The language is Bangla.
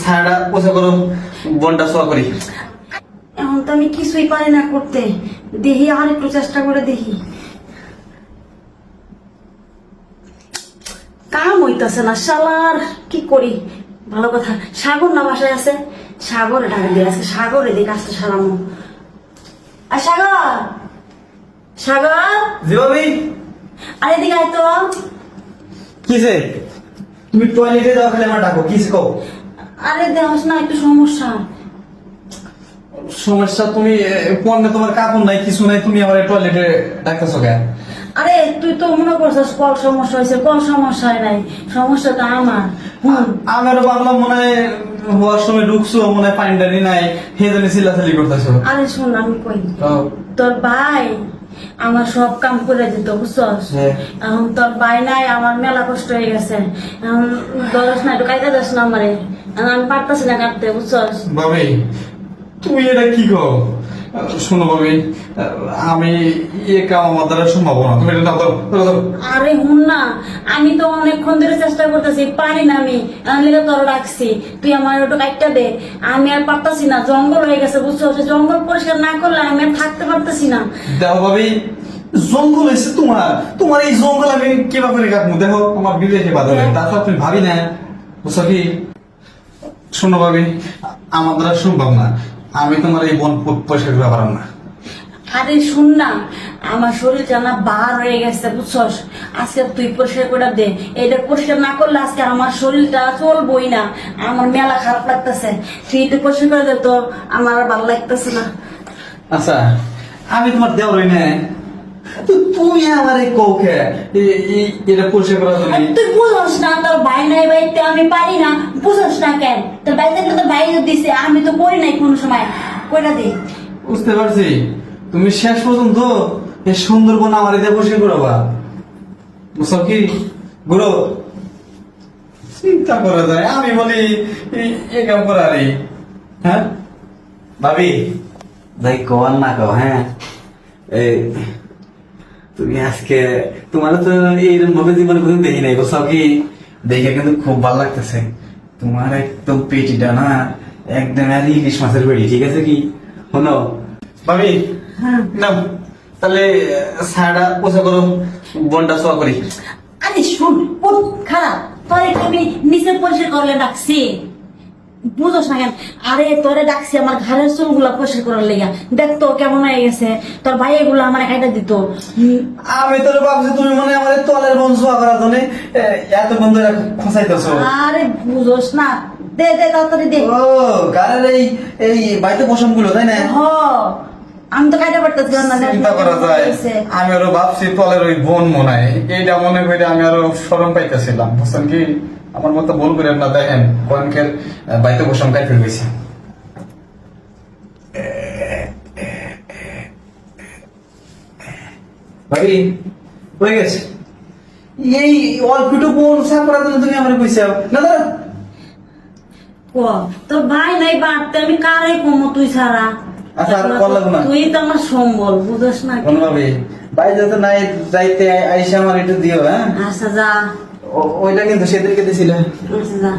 ছায়াটা পোছা করো, বনটা শোয়া করি। এখন তো আমি কিছুই পারি না করতে, দেখি আর একটু চেষ্টা করে দেখি। কাম হইতাছে না শালার, কি করি? ভালো কথা, সাগর না বাসায় আছে, সাগরে টাকা দিয়ে আছে, সাগরে দিয়ে কাজটা সারানো। আর সাগর, সাগর, জি ভাবি। আরে এদিকে আয় তো। কিসে? তুমি টয়লেটে যাও, খালি আমার ডাকো, কিসে কও? আরে দেখাস না, একটু সমস্যা। সমস্যা? তুমি পণ্যে তোমার কাপড় নাই, কিছু নাই, তুমি আমার টয়লেটে ডাকতেছো কেন? আরে তুই তো মনে করছিস কল সমস্যা হয়েছে, কল সমস্যা হয় নাই, সমস্যাটা আমার। আমারও ভাবলাম মনে হয় হওয়ার সময় ঢুকছো, মনে হয় পানি টানি নাই, সেই জন্য চিল্লাচিল্লি করতেছো। আরে শোন, আমি কই, তো তোর ভাই আমার সব কাম করে দিত, বুঝছস? হ্যাঁ। এখন তোর ভাই নাই, আমার মেলা কষ্ট হয়ে গেছে। এখন দরস না, একটু কাইতে দিস না আমারে, এখন আমি পারতাছি না কাটতে, বুঝছস? ভাবি, তুমি এটা কি কও? শোনো ভাবি, আমি কাম আমার দ্বারা সম্ভব না, তুমি এটা না ধরো, ধরো, ধরো। আরে হুন না, আমি তো অনেকক্ষণ ধরে চেষ্টা করতেছি, পারি না আমি, লেগে তোর রাখছি, তুই আমার ওটা কাটটা দে। আমি আর পারতাছি না, জঙ্গল হয়ে গেছে, বুঝছস? জঙ্গল পরিষ্কার না করলে আমি আর থাকতে পারতেছি না। দেখো ভাবি, জঙ্গল হয়েছে তোমার, তোমার এই জঙ্গল আমি কিভাবে করে কাটবো? দেখো আমার বিবেকে বাধা নেই, তারপর তুমি ভাবি না, বুঝছো কি? শোনো ভাবি, আমার দ্বারা সম্ভব না, আমি তোমার এই বন পরিষ্কার করে পারলাম না। আরে শুন না, আমার শরীরটা না বার হয়ে গেছে, বুঝছস? আজকে তুই পরিষ্কার করে দে, এটা পরিষ্কার না করলে আজকে আমার শরীরটা চলবই না, আমার মেলা খারাপ লাগতেছে। তুই এটা পরিষ্কার করে দে তো, আমার আর ভালো লাগতেছে না। আচ্ছা, আমি তোমার দেওয়ারই না, তো তুমি আমার এই কৌকে এটা পরিষ্কার করার জন্য। আর তুই বুঝস না, তোর ভাই নাই বাইতে আমি পারি না, বুঝস না কেন? তোর ভাই থাকলে তোর ভাই দিছে, আমি তো করি নাই কোনো সময়, কইরা দে। বুঝতে পারছি, তুমি শেষ পর্যন্ত এই সুন্দরবন আমার এতে বসে করবা, বুঝছো কি? গুরু, চিন্তা করা যায়, আমি বলি এ কাম করা রে। হ্যাঁ ভাবি, যাই কওয়ার না কও, হ্যাঁ এই তুমি আজকে, তোমার তো এইরকম ভাবে জীবনে কোনদিন দেখি নাই, বুঝছো কি? দেখে কিন্তু খুব ভালো লাগতেছে, তোমার একদম পেটিটা না, একদম আর ইলিশ মাছের পেটি, ঠিক আছে কি? শোনো ভাবি, হ্যাঁ। না তাহলে ছায়াটা পোছা করো, বনটা শোয়া করি। আরে শুন, খারাপ তোরে কি আমি নিচে পরিষ্কার করলে ডাকছি, বুঝোস না কেন? আরে তোরে ডাকছি আমার ঘরের চুলগুলা পরিষ্কার করার লেগা, দেখ তো কেমন হয়ে গেছে, তোর ভাই এগুলো আমার কাইটা দিত। আমি তোর ভাবছি তুমি মনে হয় আমার তলের বন শোয়া করার জন্য এত বন্ধ খসাইতেছো। আরে বুঝোস না, দে দে তাড়াতাড়ি দে। ও গাড়ির এই এই বাইতে পশম গুলো, তাই না? হ, আমি তো কাইটা পারতেছি না। চিন্তা করা যায়, আমি আরো ভাবছি তলের ওই বোন মনে হয়, এইটা মনে করে আমি আরো শরম পাইতেছিলাম, বুঝছেন কি? আমার মতো ভুল করেন না, দেখেন কয়েনকের বাইতে পশম কাই ফেল গেছে। ভাবি হয়ে গেছে, এই অল্পটু বোন সাফ করার জন্য তুমি আমার কইছো না? দাঁড়া, ও তোর ভাই নাই বাড়তে, আমি কারে কমো তুই ছাড়া? আচ্ছা আর কল লাগবো না। তুই তো আমার সম্বল, বুঝোস না কি? ভাবি ভাই যত নাই যাইতে আইসা আমার একটু দিও, হ্যাঁ? আচ্ছা যা, ওইটা কিন্তু সেদিনকে দিছিলে। আচ্ছা যা।